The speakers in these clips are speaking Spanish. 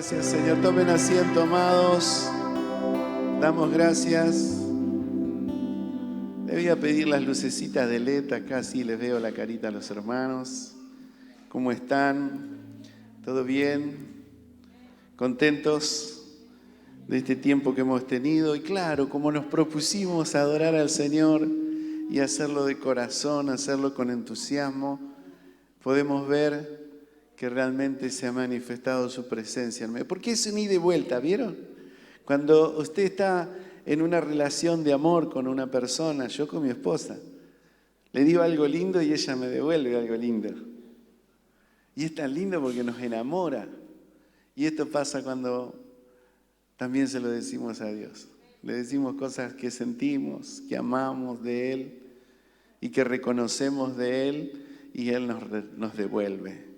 Gracias, Señor. Tomen asiento, amados. Damos gracias. Le voy a pedir las lucecitas de LED. Acá sí les veo la carita a los hermanos. ¿Cómo están? ¿Todo bien? ¿Contentos de este tiempo que hemos tenido? Y claro, como nos propusimos adorar al Señor y hacerlo de corazón, hacerlo con entusiasmo, podemos ver que realmente se ha manifestado su presencia en medio. Porque es un ida y vuelta, ¿vieron? Cuando usted está en una relación de amor con una persona, yo con mi esposa, le digo algo lindo y ella me devuelve algo lindo. Y es tan lindo porque nos enamora. Y esto pasa cuando también se lo decimos a Dios. Le decimos cosas que sentimos, que amamos de Él y que reconocemos de Él, y Él nos devuelve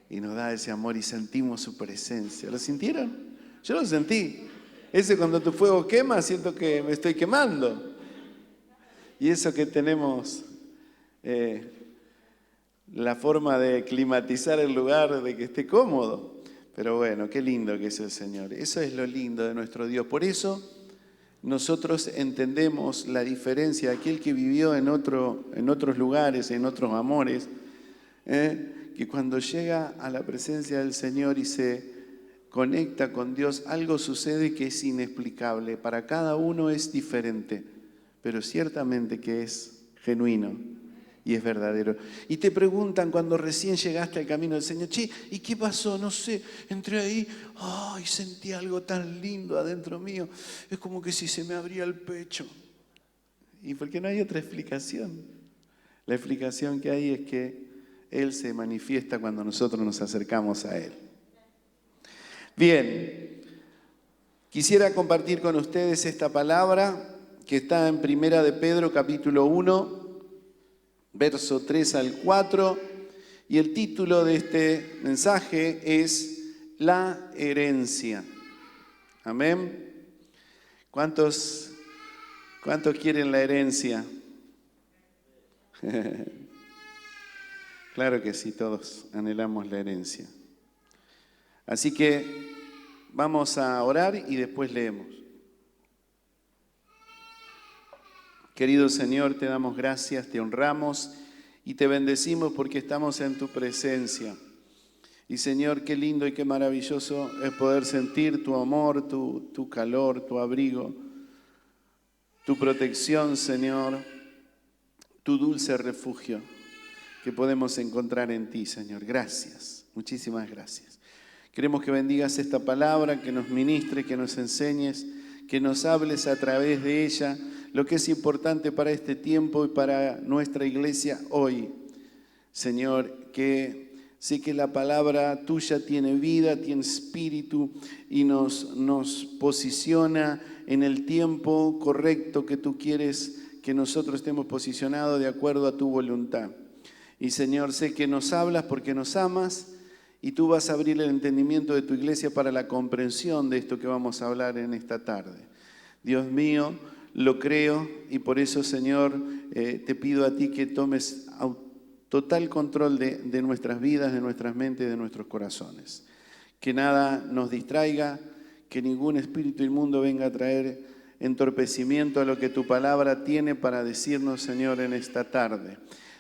y nos da ese amor y sentimos su presencia. ¿Lo sintieron? Yo lo sentí. Ese cuando tu fuego quema, siento que me estoy quemando. Y eso que tenemos la forma de climatizar el lugar, de que esté cómodo. Pero bueno, qué lindo que es el Señor. Eso es lo lindo de nuestro Dios. Por eso nosotros entendemos la diferencia de aquel que vivió en otros lugares, en otros amores, que cuando llega a la presencia del Señor y se conecta con Dios, algo sucede que es inexplicable. Para cada uno es diferente, pero ciertamente que es genuino y es verdadero. Y te preguntan cuando recién llegaste al camino del Señor: che, ¿y qué pasó? No sé, entré ahí, ay, sentí algo tan lindo adentro mío, es como que si se me abría el pecho. ¿Y por qué no hay otra explicación? La explicación que hay es que Él se manifiesta cuando nosotros nos acercamos a Él. Bien, quisiera compartir con ustedes esta palabra que está en Primera de Pedro, capítulo 1, verso 3 al 4, y el título de este mensaje es La herencia. Amén. ¿Cuántos quieren la herencia? Claro que sí, todos anhelamos la herencia. Así que vamos a orar y después leemos. Querido Señor, te damos gracias, te honramos y te bendecimos porque estamos en tu presencia. Y Señor, qué lindo y qué maravilloso es poder sentir tu amor, tu calor, tu abrigo, tu protección, Señor, tu dulce refugio que podemos encontrar en ti, Señor. Gracias, muchísimas gracias. Queremos que bendigas esta palabra, que nos ministre, que nos enseñes, que nos hables a través de ella, lo que es importante para este tiempo y para nuestra iglesia hoy. Señor, que sé que la palabra tuya tiene vida, tiene espíritu y nos posiciona en el tiempo correcto que tú quieres que nosotros estemos posicionados de acuerdo a tu voluntad. Y Señor, sé que nos hablas porque nos amas, y tú vas a abrir el entendimiento de tu iglesia para la comprensión de esto que vamos a hablar en esta tarde. Dios mío, lo creo y por eso, Señor, te pido a ti que tomes total control de nuestras vidas, de nuestras mentes, de nuestros corazones. Que nada nos distraiga, que ningún espíritu inmundo venga a traer entorpecimiento a lo que tu palabra tiene para decirnos, Señor, en esta tarde.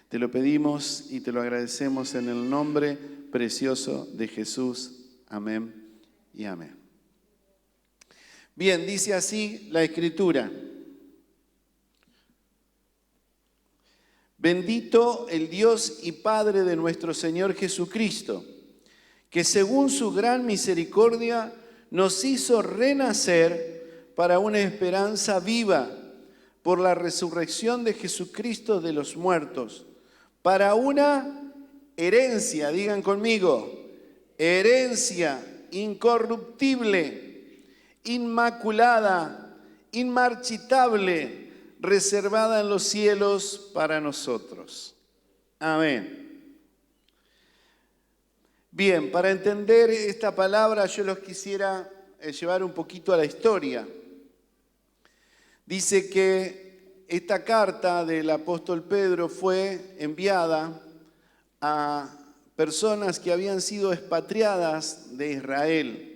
Te lo pedimos y te lo agradecemos en el nombre precioso de Jesús. Amén y amén. Bien, dice así la Escritura. Bendito el Dios y Padre de nuestro Señor Jesucristo, que según su gran misericordia nos hizo renacer para una esperanza viva por la resurrección de Jesucristo de los muertos, para una herencia, digan conmigo, herencia incorruptible, inmaculada, inmarchitable, reservada en los cielos para nosotros. Amén. Bien, para entender esta palabra yo los quisiera llevar un poquito a la historia. Dice que esta carta del apóstol Pedro fue enviada a personas que habían sido expatriadas de Israel.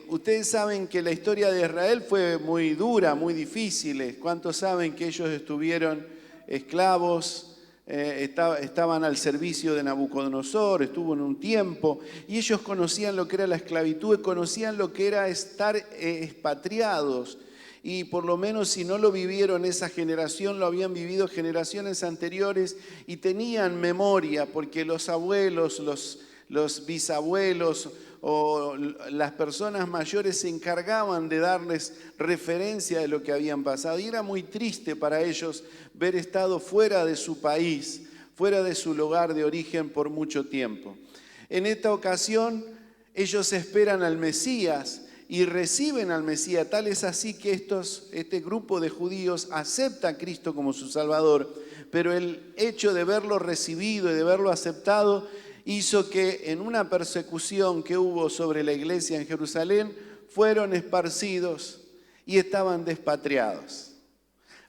Ustedes saben que la historia de Israel fue muy dura, muy difícil. ¿Cuántos saben que ellos estuvieron esclavos, estaban al servicio de Nabucodonosor, estuvo en un tiempo, y ellos conocían lo que era la esclavitud, conocían lo que era estar expatriados? Y por lo menos si no lo vivieron esa generación, lo habían vivido generaciones anteriores y tenían memoria, porque los abuelos, los bisabuelos o las personas mayores se encargaban de darles referencia de lo que habían pasado. Y era muy triste para ellos ver estado fuera de su país, fuera de su lugar de origen por mucho tiempo. En esta ocasión ellos esperan al Mesías y reciben al Mesías. Tal es así que este grupo de judíos acepta a Cristo como su Salvador, pero el hecho de verlo recibido y de verlo aceptado hizo que en una persecución que hubo sobre la iglesia en Jerusalén, fueron esparcidos y estaban despatriados.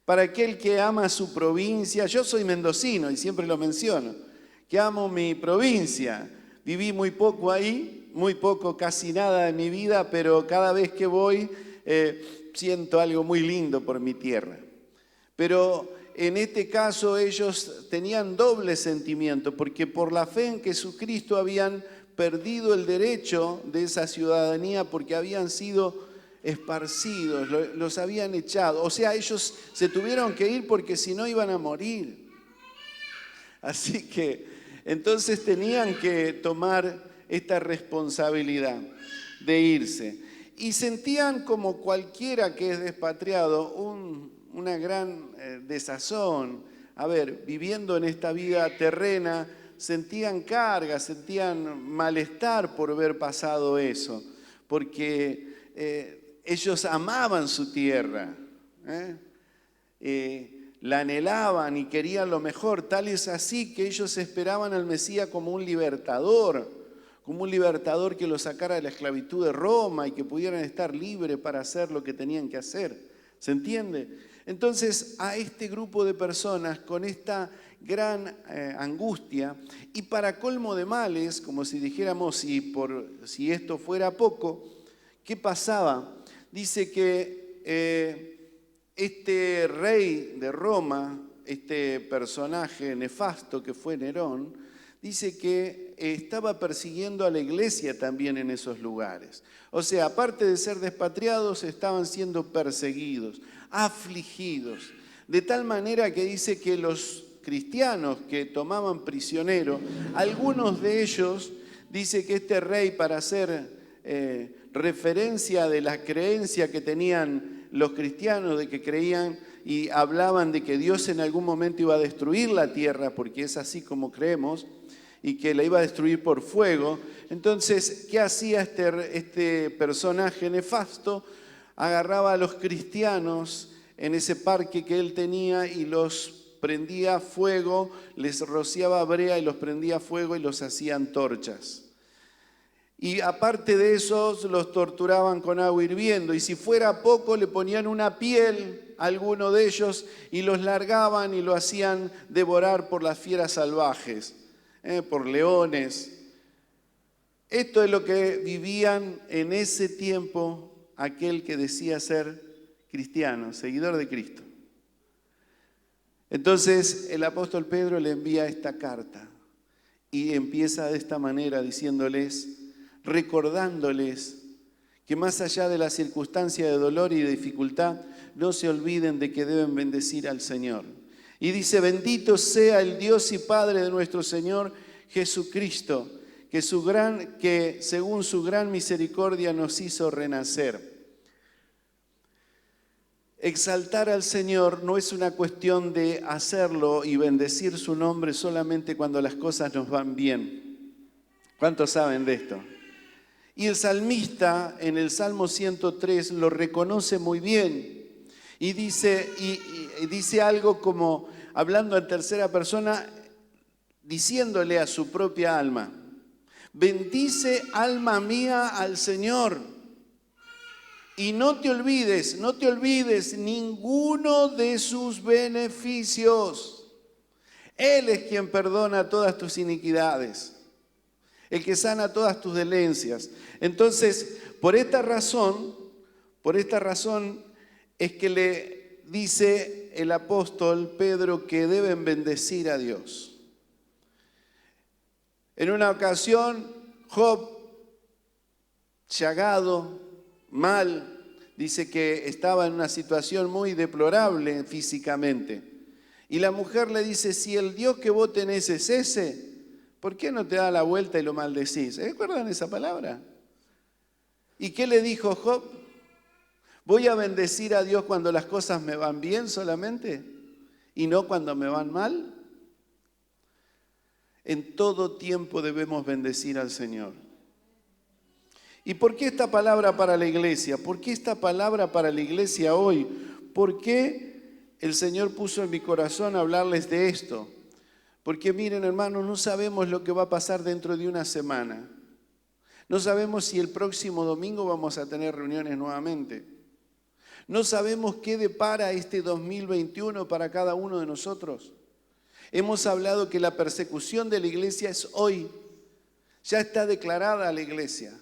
Para aquel que ama su provincia, yo soy mendocino y siempre lo menciono, que amo mi provincia, viví muy poco ahí, muy poco, casi nada de mi vida, pero cada vez que voy siento algo muy lindo por mi tierra. Pero en este caso ellos tenían doble sentimiento, porque por la fe en Jesucristo habían perdido el derecho de esa ciudadanía porque habían sido esparcidos, los habían echado. O sea, ellos se tuvieron que ir porque si no iban a morir. Así que entonces tenían que tomar esta responsabilidad de irse. Y sentían, como cualquiera que es despatriado, una gran desazón. A ver, viviendo en esta vida terrena, sentían carga, sentían malestar por haber pasado eso, porque ellos amaban su tierra, la anhelaban y querían lo mejor. Tal es así que ellos esperaban al Mesías como un libertador que los sacara de la esclavitud de Roma y que pudieran estar libres para hacer lo que tenían que hacer. ¿Se entiende? Entonces, a este grupo de personas con esta gran angustia, y para colmo de males, como si dijéramos, si esto fuera poco, ¿qué pasaba? Dice que este rey de Roma, este personaje nefasto que fue Nerón, dice que estaba persiguiendo a la iglesia también en esos lugares. O sea, aparte de ser despatriados, estaban siendo perseguidos, afligidos, de tal manera que dice que los cristianos que tomaban prisionero, algunos de ellos, dice que este rey, para hacer referencia de la creencia que tenían los cristianos, de que creían y hablaban de que Dios en algún momento iba a destruir la tierra, porque es así como creemos, y que la iba a destruir por fuego. Entonces, ¿qué hacía este personaje nefasto? Agarraba a los cristianos en ese parque que él tenía y los prendía fuego, les rociaba brea y los prendía fuego y los hacía antorchas. Y aparte de eso, los torturaban con agua hirviendo, y si fuera poco, le ponían una piel a alguno de ellos y los largaban y lo hacían devorar por las fieras salvajes, por leones. Esto es lo que vivían en ese tiempo aquel que decía ser cristiano, seguidor de Cristo. Entonces el apóstol Pedro le envía esta carta y empieza de esta manera diciéndoles, recordándoles que más allá de la circunstancia de dolor y de dificultad, no se olviden de que deben bendecir al Señor. Y dice, bendito sea el Dios y Padre de nuestro Señor Jesucristo, que según su gran misericordia nos hizo renacer. Exaltar al Señor no es una cuestión de hacerlo y bendecir su nombre solamente cuando las cosas nos van bien. ¿Cuántos saben de esto? Y el salmista en el Salmo 103 lo reconoce muy bien y dice algo como, hablando en tercera persona, diciéndole a su propia alma, bendice alma mía al Señor y no te olvides ninguno de sus beneficios. Él es quien perdona todas tus iniquidades, el que sana todas tus dolencias. Entonces, por esta razón es que le dice el apóstol Pedro que deben bendecir a Dios. En una ocasión, Job, llagado, mal, dice que estaba en una situación muy deplorable físicamente. Y la mujer le dice, si el Dios que vos tenés es ese, ¿por qué no te da la vuelta y lo maldecís? ¿Recuerdan esa palabra? ¿Y qué le dijo Job? ¿Voy a bendecir a Dios cuando las cosas me van bien solamente y no cuando me van mal? En todo tiempo debemos bendecir al Señor. ¿Y por qué esta palabra para la iglesia? ¿Por qué esta palabra para la iglesia hoy? ¿Por qué el Señor puso en mi corazón hablarles de esto? Porque miren, hermanos, no sabemos lo que va a pasar dentro de una semana. No sabemos si el próximo domingo vamos a tener reuniones nuevamente. No sabemos qué depara este 2021 para cada uno de nosotros. Hemos hablado que la persecución de la iglesia es hoy. Ya está declarada la iglesia.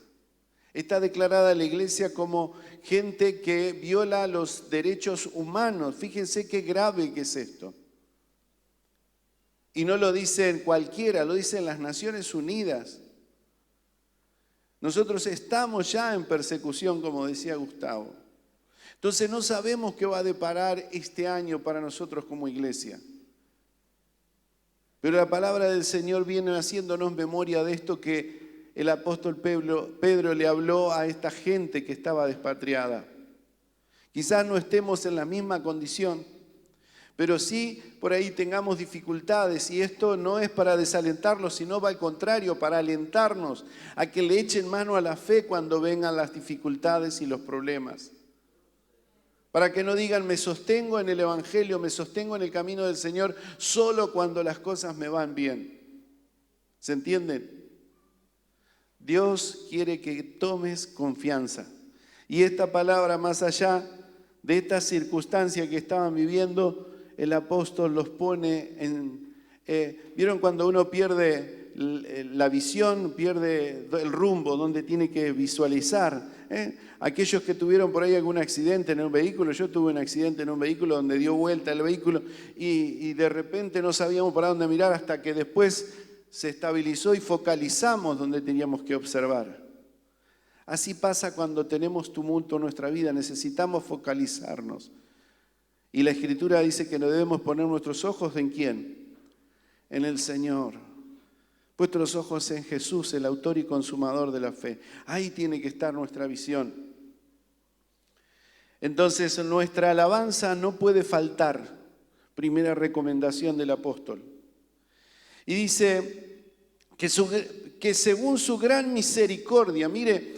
Está declarada la iglesia como gente que viola los derechos humanos. Fíjense qué grave que es esto. Y no lo dicen cualquiera, lo dicen las Naciones Unidas. Nosotros estamos ya en persecución, como decía Gustavo. Entonces no sabemos qué va a deparar este año para nosotros como iglesia. Pero la palabra del Señor viene haciéndonos memoria de esto que el apóstol Pedro le habló a esta gente que estaba despatriada. Quizás no estemos en la misma condición, pero sí por ahí tengamos dificultades, y esto no es para desalentarlos, sino va al contrario, para alentarnos a que le echen mano a la fe cuando vengan las dificultades y los problemas. Para que no digan, me sostengo en el Evangelio, me sostengo en el camino del Señor solo cuando las cosas me van bien. ¿Se entienden? Dios quiere que tomes confianza. Y esta palabra, más allá de esta circunstancia que estaban viviendo, el apóstol los pone en... ¿Vieron cuando uno pierde la visión, pierde el rumbo, donde tiene que visualizar? Aquellos que tuvieron por ahí algún accidente en un vehículo, yo tuve un accidente en un vehículo donde dio vuelta el vehículo y de repente no sabíamos para dónde mirar hasta que después se estabilizó y focalizamos donde teníamos que observar. Así pasa cuando tenemos tumulto en nuestra vida, necesitamos focalizarnos. Y la Escritura dice que no debemos poner nuestros ojos ¿en quién? En el Señor. Puestos los ojos en Jesús, el autor y consumador de la fe. Ahí tiene que estar nuestra visión. Entonces nuestra alabanza no puede faltar. Primera recomendación del apóstol. Y dice que según su gran misericordia, mire,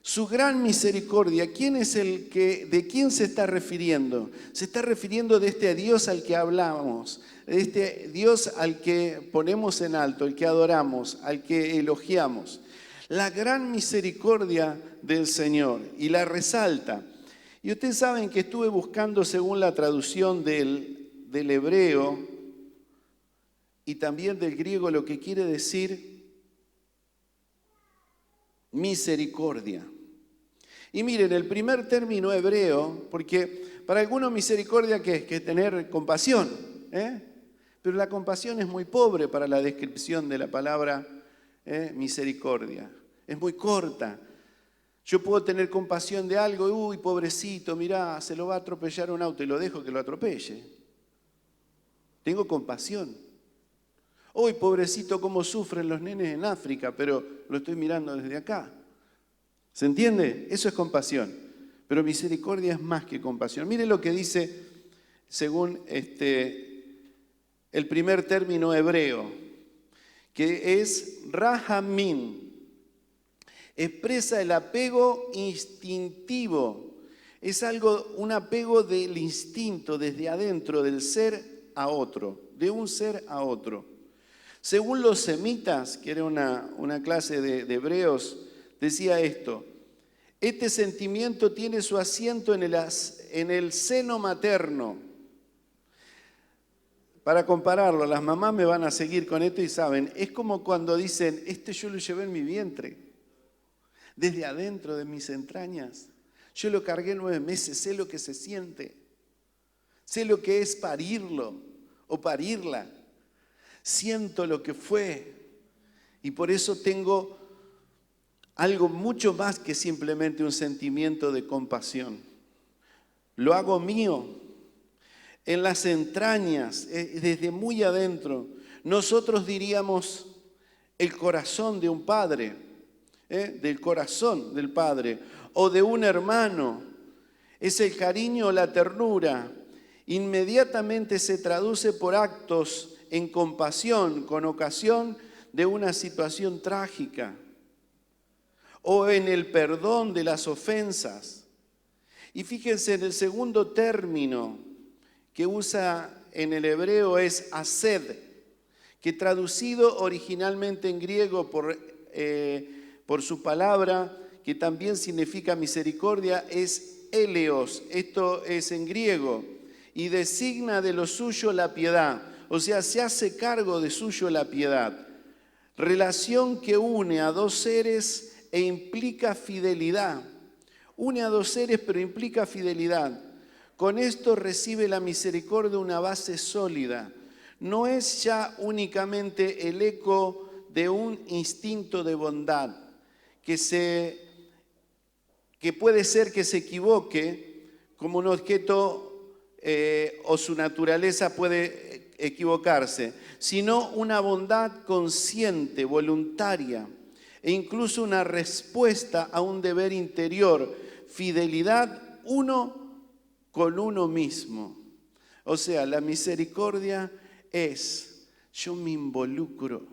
su gran misericordia, ¿quién es de quién se está refiriendo? Se está refiriendo de este Dios al que hablamos, de este Dios al que ponemos en alto, el que adoramos, al que elogiamos. La gran misericordia del Señor, y la resalta. Y ustedes saben que estuve buscando según la traducción del hebreo, y también del griego, lo que quiere decir misericordia. Y miren, el primer término hebreo, porque para algunos misericordia ¿qué es? Que es tener compasión, pero la compasión es muy pobre para la descripción de la palabra misericordia. Es muy corta. Yo puedo tener compasión de algo, uy, pobrecito, mirá, se lo va a atropellar un auto y lo dejo que lo atropelle. Tengo compasión. Uy, pobrecito, cómo sufren los nenes en África, pero lo estoy mirando desde acá. ¿Se entiende? Eso es compasión. Pero misericordia es más que compasión. Mire lo que dice, según el primer término hebreo, que es rahamim. Expresa el apego instintivo. Es un apego del instinto, desde adentro, del ser a otro, de un ser a otro. Según los semitas, que era una clase de hebreos, decía esto: este sentimiento tiene su asiento en el seno materno. Para compararlo, las mamás me van a seguir con esto y saben, es como cuando dicen, yo lo llevé en mi vientre. desde adentro de mis entrañas. Yo lo cargué 9 meses, sé lo que se siente, sé lo que es parirlo o parirla, siento lo que fue y por eso tengo algo mucho más que simplemente un sentimiento de compasión. Lo hago mío, en las entrañas, desde muy adentro. Nosotros diríamos el corazón de un padre, del corazón del padre, o de un hermano. Es el cariño o la ternura. Inmediatamente se traduce por actos en compasión con ocasión de una situación trágica, o en el perdón de las ofensas. Y fíjense, en el segundo término que usa en el hebreo es ased, que traducido originalmente en griego por su palabra, que también significa misericordia, es eleos. Esto es en griego, y designa de lo suyo la piedad. O sea, se hace cargo de suyo la piedad. Relación que une a dos seres e implica fidelidad. Une a dos seres, pero implica fidelidad. Con esto recibe la misericordia una base sólida. No es ya únicamente el eco de un instinto de bondad, que puede ser que se equivoque como un objeto o su naturaleza puede equivocarse, sino una bondad consciente, voluntaria, e incluso una respuesta a un deber interior, fidelidad uno con uno mismo. O sea, la misericordia es, yo me involucro,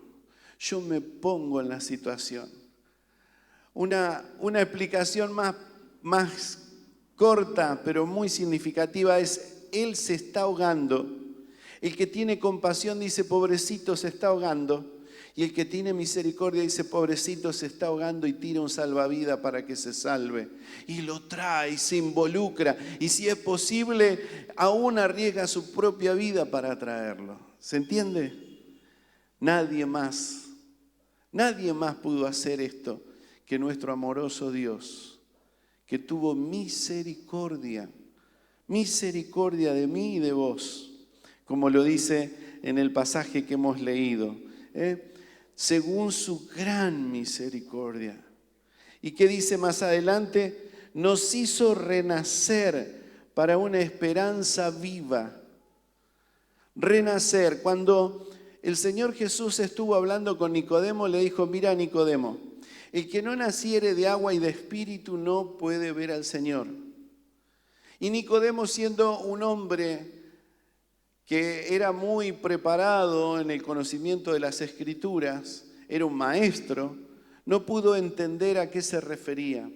yo me pongo en la situación. Una explicación más corta, pero muy significativa es, Él se está ahogando. El que tiene compasión dice, pobrecito, se está ahogando. Y el que tiene misericordia dice, pobrecito, se está ahogando, y tira un salvavidas para que se salve. Y lo trae, y se involucra. Y si es posible, aún arriesga su propia vida para traerlo. ¿Se entiende? Nadie más pudo hacer esto que nuestro amoroso Dios, que tuvo misericordia de mí y de vos, como lo dice en el pasaje que hemos leído, según su gran misericordia. ¿Y qué dice más adelante? Nos hizo renacer para una esperanza viva. Renacer. Cuando el Señor Jesús estuvo hablando con Nicodemo, le dijo, mira Nicodemo, el que no naciere de agua y de espíritu no puede ver al Señor. Y Nicodemo, siendo un hombre que era muy preparado en el conocimiento de las Escrituras, era un maestro, no pudo entender a qué se refería.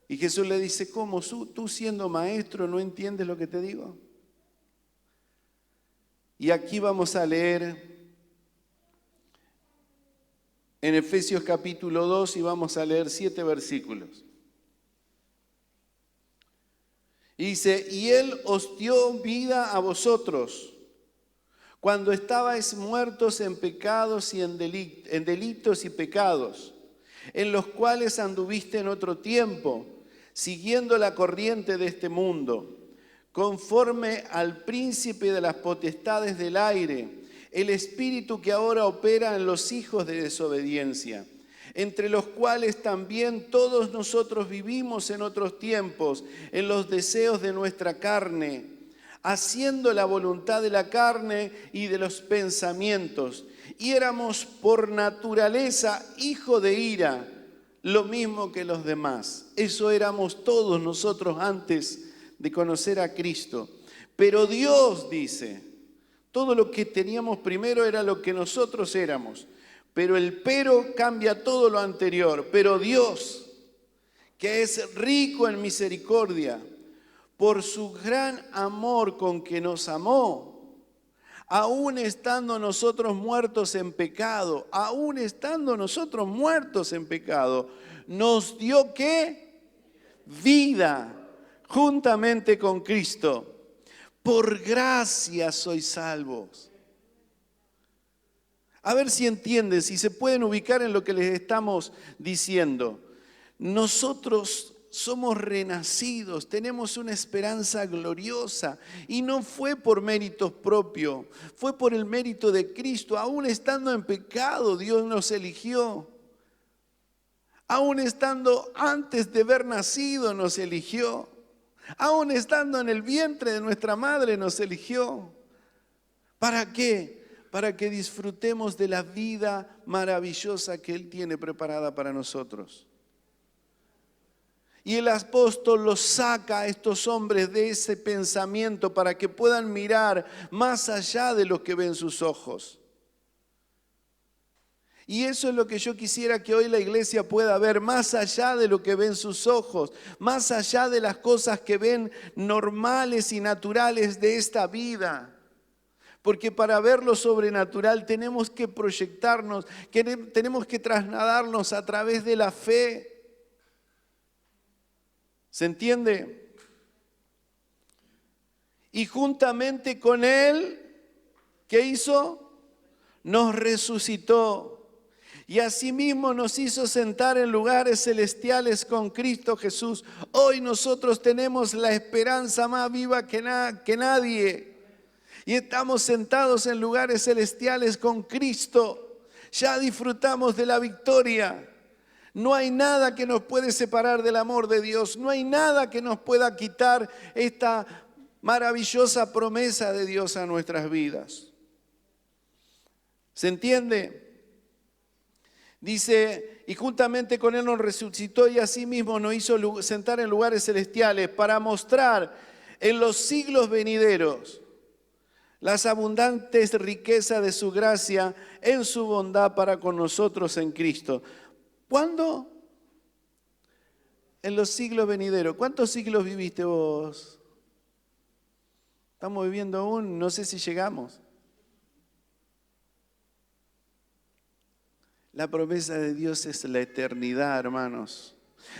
Y Jesús le dice, ¿cómo? ¿Tú siendo maestro no entiendes lo que te digo? Y aquí vamos a leer en Efesios capítulo 2 y vamos a leer 7 versículos. Y dice, y Él os dio vida a vosotros cuando estabais muertos en pecados y en delitos y pecados, en los cuales anduviste en otro tiempo, siguiendo la corriente de este mundo, conforme al príncipe de las potestades del aire, el espíritu que ahora opera en los hijos de desobediencia, entre los cuales también todos nosotros vivimos en otros tiempos, en los deseos de nuestra carne, haciendo la voluntad de la carne y de los pensamientos, y éramos por naturaleza hijos de ira, lo mismo que los demás. Eso éramos todos nosotros antes de conocer a Cristo. Pero Dios dice, todo lo que teníamos primero era lo que nosotros éramos. Pero el pero cambia todo lo anterior. Pero Dios, que es rico en misericordia, por su gran amor con que nos amó, aún estando nosotros muertos en pecado, nos dio ¿qué? Vida juntamente con Cristo. Por gracia sois salvos. A ver si entienden, si se pueden ubicar en lo que les estamos diciendo. Nosotros somos renacidos, tenemos una esperanza gloriosa y no fue por méritos propios, fue por el mérito de Cristo. Aún estando en pecado, Dios nos eligió. Aún estando antes de haber nacido, nos eligió. Aún estando en el vientre de nuestra madre, nos eligió. ¿Para qué? Para que disfrutemos de la vida maravillosa que Él tiene preparada para nosotros. Y el apóstol los saca a estos hombres de ese pensamiento para que puedan mirar más allá de lo que ven sus ojos. Y eso es lo que yo quisiera que hoy la iglesia pueda ver, más allá de lo que ven sus ojos, más allá de las cosas que ven normales y naturales de esta vida. Porque para ver lo sobrenatural tenemos que proyectarnos, tenemos que trasladarnos a través de la fe. ¿Se entiende? Y juntamente con Él, ¿qué hizo? Nos resucitó. Y asimismo nos hizo sentar en lugares celestiales con Cristo Jesús. Hoy nosotros tenemos la esperanza más viva que nadie. Y estamos sentados en lugares celestiales con Cristo. Ya disfrutamos de la victoria. No hay nada que nos puede separar del amor de Dios. No hay nada que nos pueda quitar esta maravillosa promesa de Dios a nuestras vidas. ¿Se entiende? Dice, y juntamente con Él nos resucitó y asimismo nos hizo sentar en lugares celestiales para mostrar en los siglos venideros las abundantes riquezas de su gracia en su bondad para con nosotros en Cristo. ¿Cuándo? En los siglos venideros. ¿Cuántos siglos viviste vos? Estamos viviendo aún, no sé si llegamos. La promesa de Dios es la eternidad, hermanos.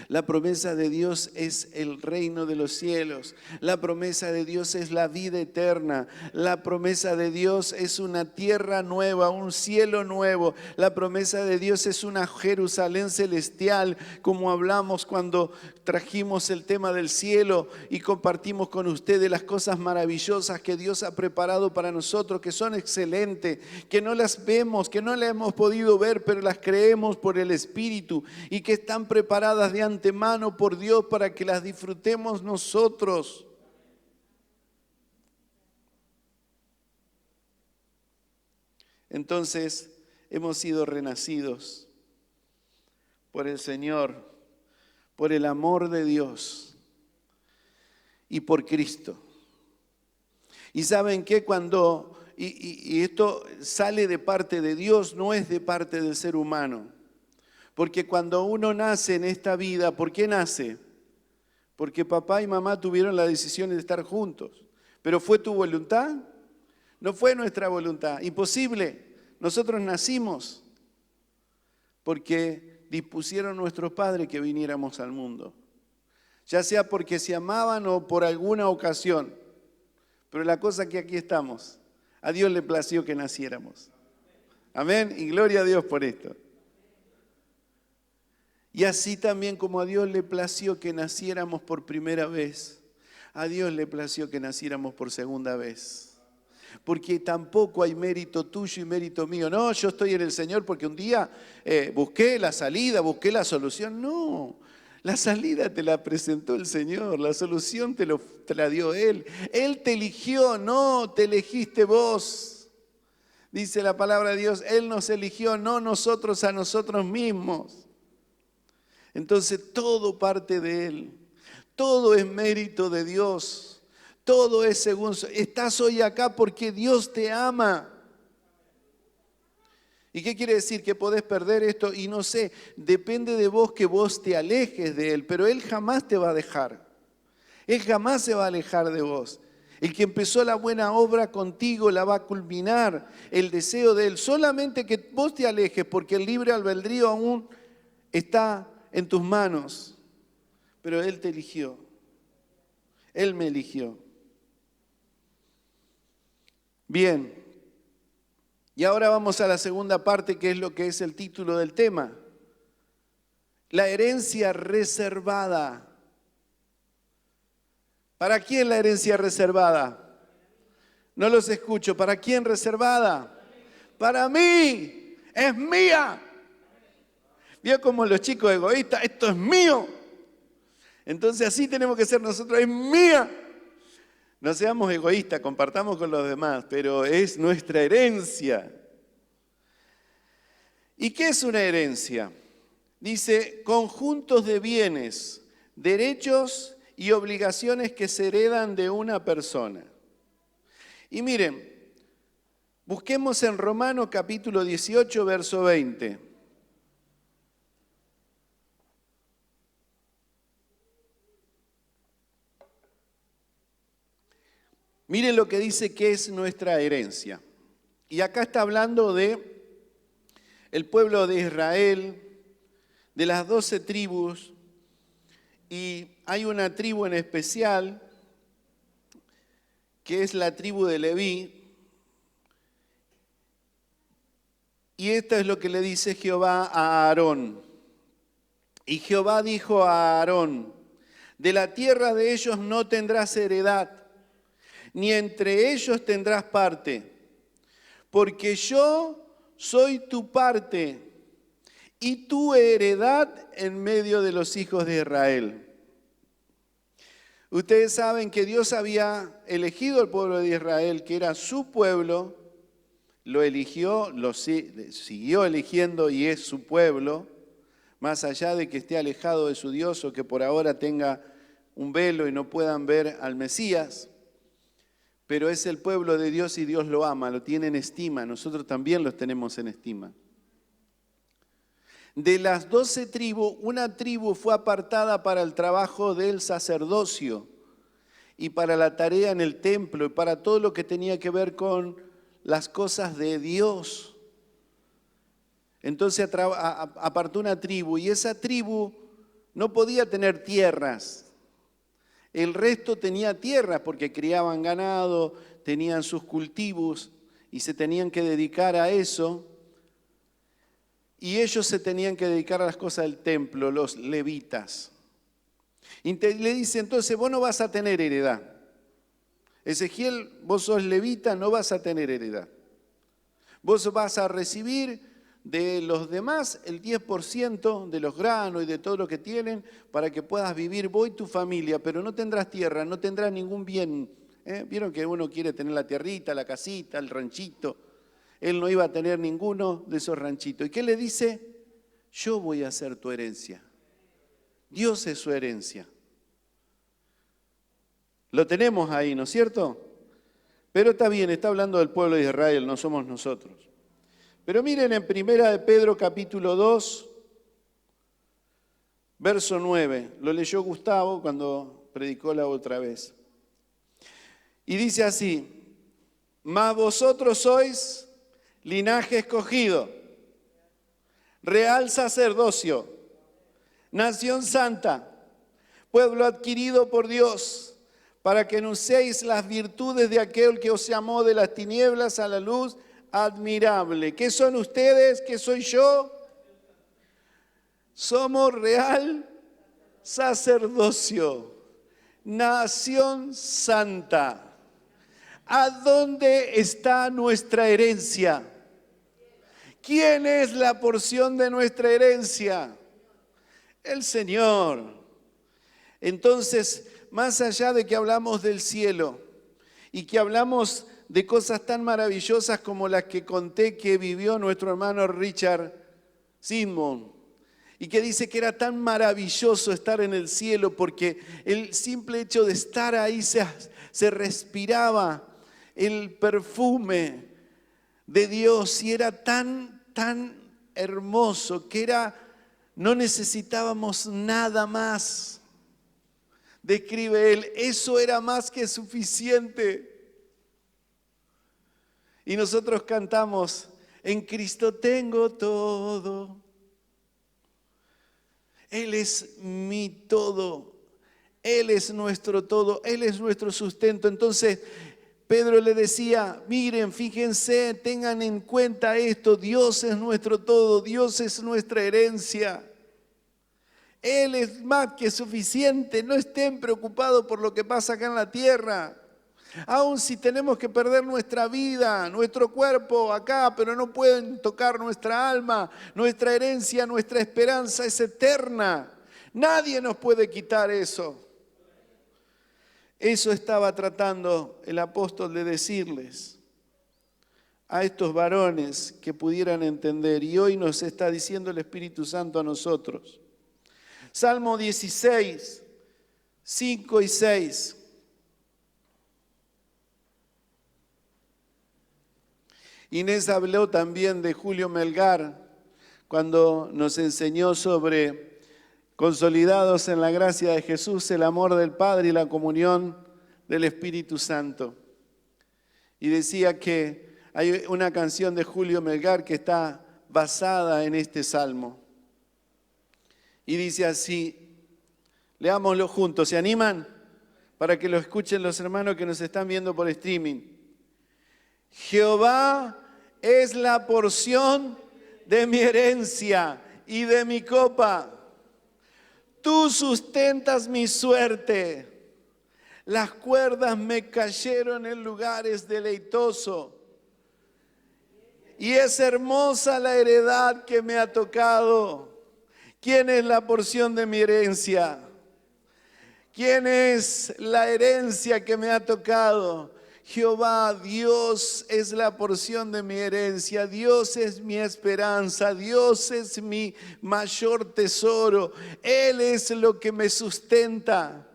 La promesa de Dios es el reino de los cielos. La promesa de Dios es la vida eterna. La promesa de Dios es una tierra nueva, un cielo nuevo. La promesa de Dios es una Jerusalén celestial, como hablamos cuando trajimos el tema del cielo y compartimos con ustedes las cosas maravillosas que Dios ha preparado para nosotros, que son excelentes, que no las vemos, que no las hemos podido ver, pero las creemos por el Espíritu y que están preparadas de antemano por Dios para que las disfrutemos nosotros. Entonces, hemos sido renacidos por el Señor, por el amor de Dios y por Cristo. Y saben que cuando, y esto sale de parte de Dios, no es de parte del ser humano. Porque cuando uno nace en esta vida, ¿por qué nace? Porque papá y mamá tuvieron la decisión de estar juntos. ¿Pero fue tu voluntad? No fue nuestra voluntad. Imposible. Nosotros nacimos porque dispusieron nuestros padres que viniéramos al mundo. Ya sea porque se amaban o por alguna ocasión. Pero la cosa es que aquí estamos. A Dios le plació que naciéramos. Amén. Y gloria a Dios por esto. Y así también como a Dios le plació que naciéramos por primera vez, a Dios le plació que naciéramos por segunda vez. Porque tampoco hay mérito tuyo y mérito mío. No, yo estoy en el Señor porque un día busqué la salida, busqué la solución. No, la salida te la presentó el Señor, la solución te la dio Él. Él te eligió, no te elegiste vos. Dice la palabra de Dios, Él nos eligió, no nosotros a nosotros mismos. Entonces todo parte de Él, todo es mérito de Dios, todo es según, estás hoy acá porque Dios te ama. ¿Y qué quiere decir? Que podés perder esto y no sé, depende de vos que vos te alejes de Él, pero Él jamás te va a dejar, Él jamás se va a alejar de vos. El que empezó la buena obra contigo la va a culminar, el deseo de Él, solamente que vos te alejes porque el libre albedrío aún está en tus manos, pero Él te eligió, Él me eligió. Bien, Y ahora vamos a la segunda parte, que es lo que es el título del tema. La herencia reservada. ¿Para quién la herencia reservada? No los escucho. ¿Para quién reservada? Para mí. Es mía. ¿Vio como los chicos egoístas? Esto es mío. Entonces así tenemos que ser nosotros. Es mía. No seamos egoístas, compartamos con los demás, pero es nuestra herencia. ¿Y qué es una herencia? Dice, conjuntos de bienes, derechos y obligaciones que se heredan de una persona. Y miren, busquemos en Romanos capítulo 18, verso 20. Miren lo que dice que es nuestra herencia. Y acá está hablando de el pueblo de Israel, de las 12 tribus, y hay una tribu en especial, que es la tribu de Leví, y esto es lo que le dice Jehová a Aarón. Y Jehová dijo a Aarón, de la tierra de ellos no tendrás heredad, ni entre ellos tendrás parte, porque yo soy tu parte y tu heredad en medio de los hijos de Israel. Ustedes saben que Dios había elegido al pueblo de Israel, que era su pueblo, lo eligió, lo siguió eligiendo y es su pueblo, más allá de que esté alejado de su Dios o que por ahora tenga un velo y no puedan ver al Mesías. Pero es el pueblo de Dios y Dios lo ama, lo tiene en estima. Nosotros también los tenemos en estima. De las 12 tribus, una tribu fue apartada para el trabajo del sacerdocio y para la tarea en el templo y para todo lo que tenía que ver con las cosas de Dios. Entonces apartó una tribu y esa tribu no podía tener tierras. El resto tenía tierras porque criaban ganado, tenían sus cultivos y se tenían que dedicar a eso. Y ellos se tenían que dedicar a las cosas del templo, los levitas. Y le dice, entonces vos no vas a tener heredad. Ezequiel, vos sos levita, no vas a tener heredad. Vos vas a recibir de los demás el 10% de los granos y de todo lo que tienen para que puedas vivir vos y tu familia, pero no tendrás tierra, no tendrás ningún bien. ¿Vieron que uno quiere tener la tierrita, la casita, el ranchito? Él no iba a tener ninguno de esos ranchitos. ¿Y qué le dice? Yo voy a ser tu herencia. Dios es su herencia. Lo tenemos ahí, ¿no es cierto? Pero está bien, está hablando del pueblo de Israel, no somos nosotros. Pero miren en Primera de Pedro capítulo 2, verso 9. Lo leyó Gustavo cuando predicó la otra vez. Y dice así, mas vosotros sois linaje escogido, real sacerdocio, nación santa, pueblo adquirido por Dios, para que anunciéis las virtudes de aquel que os llamó de las tinieblas a la luz admirable. ¿Qué son ustedes? ¿Qué soy yo? Somos real sacerdocio, nación santa. ¿A dónde está nuestra herencia? ¿Quién es la porción de nuestra herencia? El Señor. Entonces, más allá de que hablamos del cielo y que hablamos de cosas tan maravillosas como las que conté que vivió nuestro hermano Richard Simon, y que dice que era tan maravilloso estar en el cielo porque el simple hecho de estar ahí se respiraba el perfume de Dios y era tan hermoso que no necesitábamos nada más. Describe él, eso era más que suficiente. Y nosotros cantamos, en Cristo tengo todo. Él es mi todo. Él es nuestro todo. Él es nuestro sustento. Entonces, Pedro le decía, miren, fíjense, tengan en cuenta esto, Dios es nuestro todo, Dios es nuestra herencia. Él es más que suficiente, no estén preocupados por lo que pasa acá en la tierra. Aun si tenemos que perder nuestra vida, nuestro cuerpo acá, pero no pueden tocar nuestra alma, nuestra herencia, nuestra esperanza es eterna. Nadie nos puede quitar eso. Eso estaba tratando el apóstol de decirles a estos varones que pudieran entender. Y hoy nos está diciendo el Espíritu Santo a nosotros. Salmo 16, 5 y 6. Inés habló también de Julio Melgar cuando nos enseñó sobre consolidados en la gracia de Jesús, el amor del Padre y la comunión del Espíritu Santo. Y decía que hay una canción de Julio Melgar que está basada en este salmo. Y dice así, leámoslo juntos, ¿se animan? Para que lo escuchen los hermanos que nos están viendo por streaming. Jehová es la porción de mi herencia y de mi copa. Tú sustentas mi suerte. Las cuerdas me cayeron en lugares deleitosos. Y es hermosa la heredad que me ha tocado. ¿Quién es la porción de mi herencia? ¿Quién es la herencia que me ha tocado? Jehová, Dios es la porción de mi herencia, Dios es mi esperanza, Dios es mi mayor tesoro, Él es lo que me sustenta.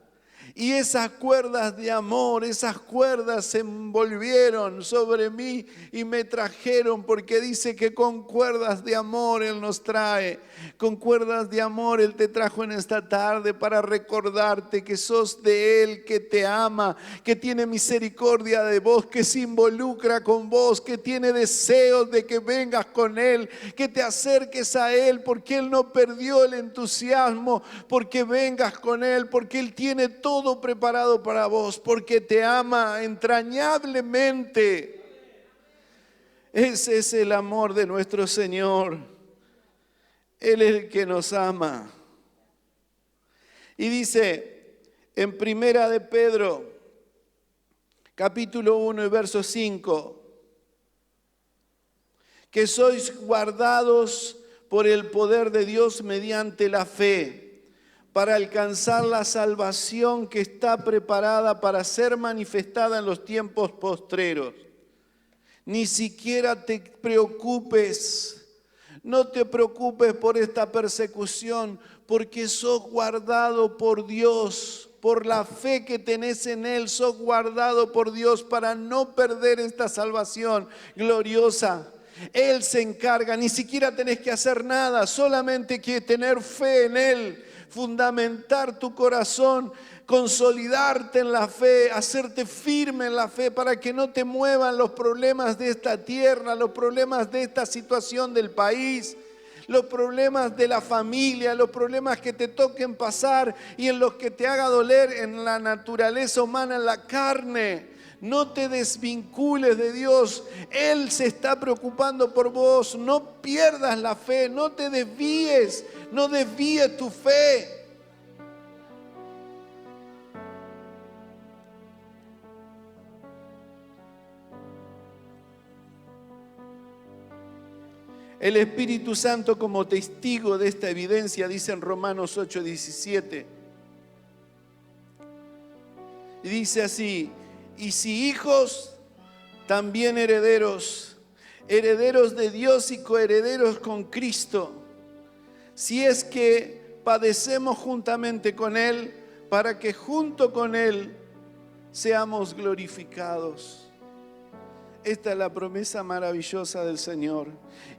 Y esas cuerdas de amor, esas cuerdas se envolvieron sobre mí y me trajeron, porque dice que con cuerdas de amor Él nos trae. Con cuerdas de amor Él te trajo en esta tarde para recordarte que sos de Él, que te ama, que tiene misericordia de vos, que se involucra con vos, que tiene deseos de que vengas con Él, que te acerques a Él, porque Él no perdió el entusiasmo, porque vengas con Él, porque Él tiene todo preparado para vos, porque te ama entrañablemente. Ese es el amor de nuestro Señor. Él es el que nos ama. Y dice en Primera de Pedro, capítulo 1 y verso 5, que sois guardados por el poder de Dios mediante la fe, para alcanzar la salvación que está preparada para ser manifestada en los tiempos postreros. Ni siquiera te preocupes, no te preocupes por esta persecución, porque sos guardado por Dios, por la fe que tenés en Él, sos guardado por Dios para no perder esta salvación gloriosa. Él se encarga, ni siquiera tenés que hacer nada, solamente que tener fe en Él, fundamentar tu corazón, consolidarte en la fe, hacerte firme en la fe para que no te muevan los problemas de esta tierra, los problemas de esta situación del país, los problemas de la familia, los problemas que te toquen pasar y en los que te haga doler en la naturaleza humana, en la carne. No te desvincules de Dios, Él se está preocupando por vos, no pierdas la fe, no te desvíes, no desvíes tu fe. El Espíritu Santo como testigo de esta evidencia, dice en Romanos 8:17. Y dice así, y si hijos, también herederos, herederos de Dios y coherederos con Cristo, si es que padecemos juntamente con Él, para que junto con Él seamos glorificados. Esta es la promesa maravillosa del Señor.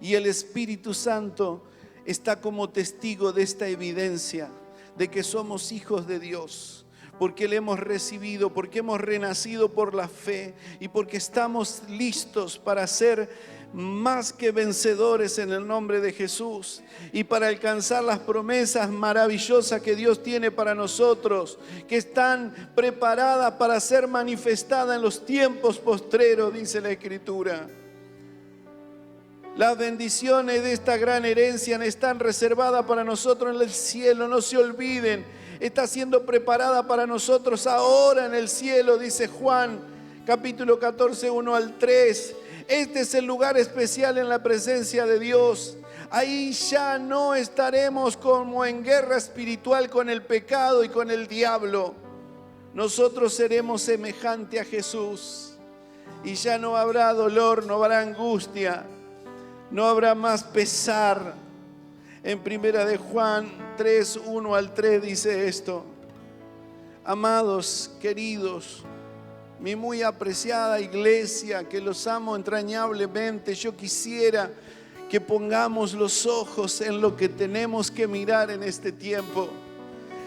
Y el Espíritu Santo está como testigo de esta evidencia, de que somos hijos de Dios. Porque le hemos recibido, porque hemos renacido por la fe y porque estamos listos para ser más que vencedores en el nombre de Jesús, y para alcanzar las promesas maravillosas que Dios tiene para nosotros, que están preparadas para ser manifestadas en los tiempos postreros, dice la Escritura. Las bendiciones de esta gran herencia están reservadas para nosotros en el cielo, no se olviden. Está siendo preparada para nosotros ahora en el cielo, dice Juan, capítulo 14, 1 al 3. Este es el lugar especial en la presencia de Dios. Ahí ya no estaremos como en guerra espiritual con el pecado y con el diablo. Nosotros seremos semejante a Jesús. Y ya no habrá dolor, no habrá angustia, no habrá más pesar. En primera de Juan 3, 1 al 3 dice esto: amados, queridos, mi muy apreciada iglesia, que los amo entrañablemente, yo quisiera que pongamos los ojos en lo que tenemos que mirar en este tiempo.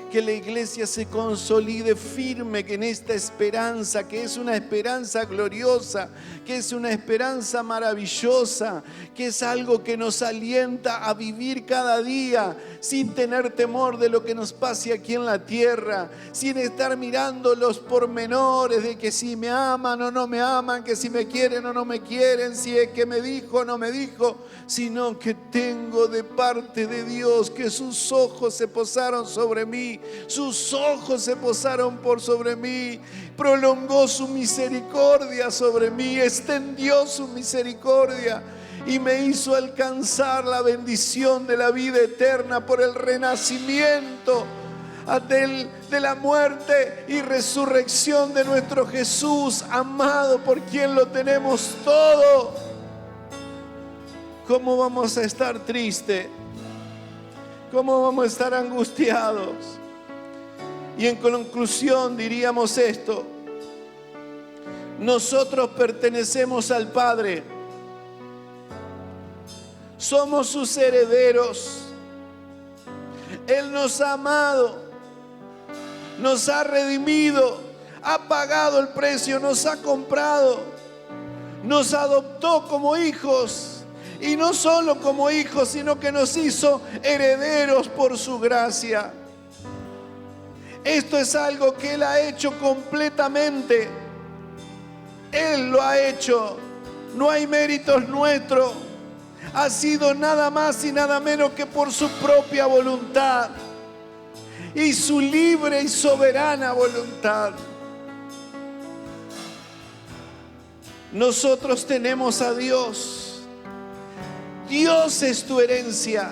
Que la iglesia se consolide firme en esta esperanza, que es una esperanza gloriosa, que es una esperanza maravillosa, que es algo que nos alienta a vivir cada día sin tener temor de lo que nos pase aquí en la tierra, sin estar mirando los pormenores de que si me aman o no me aman, que si me quieren o no me quieren, si es que me dijo o no me dijo, sino que tengo de parte de Dios que sus ojos se posaron sobre mí. Sus ojos se posaron por sobre mí, prolongó su misericordia sobre mí, extendió su misericordia y me hizo alcanzar la bendición de la vida eterna por el renacimiento de la muerte y resurrección de nuestro Jesús amado, por quien lo tenemos todo. ¿Cómo vamos a estar tristes? ¿Cómo vamos a estar angustiados? Y en conclusión diríamos esto: nosotros pertenecemos al Padre, somos sus herederos. Él nos ha amado, nos ha redimido, ha pagado el precio, nos ha comprado, nos adoptó como hijos, y no solo como hijos, sino que nos hizo herederos por su gracia. Esto es algo que Él ha hecho completamente. Él lo ha hecho. No hay méritos nuestros. Ha sido nada más y nada menos que por su propia voluntad y su libre y soberana voluntad. Nosotros tenemos a Dios. Dios es tu herencia.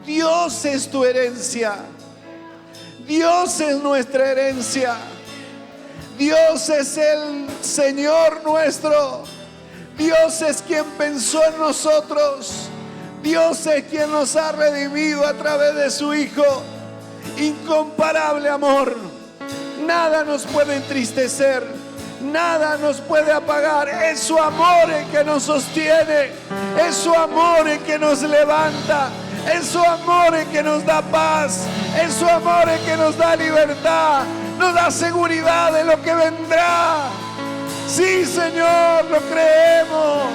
Dios es tu herencia. Dios es nuestra herencia. Dios es el Señor nuestro. Dios es quien pensó en nosotros. Dios es quien nos ha redimido a través de su Hijo. Incomparable amor. Nada nos puede entristecer. Nada nos puede apagar. Es su amor el que nos sostiene. Es su amor el que nos levanta. Es su amor el que nos da paz. Es su amor el que nos da libertad. Nos da seguridad de lo que vendrá. Sí, Señor, lo creemos.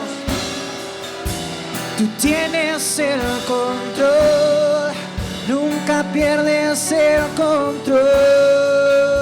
Tú tienes el control. Nunca pierdes el control.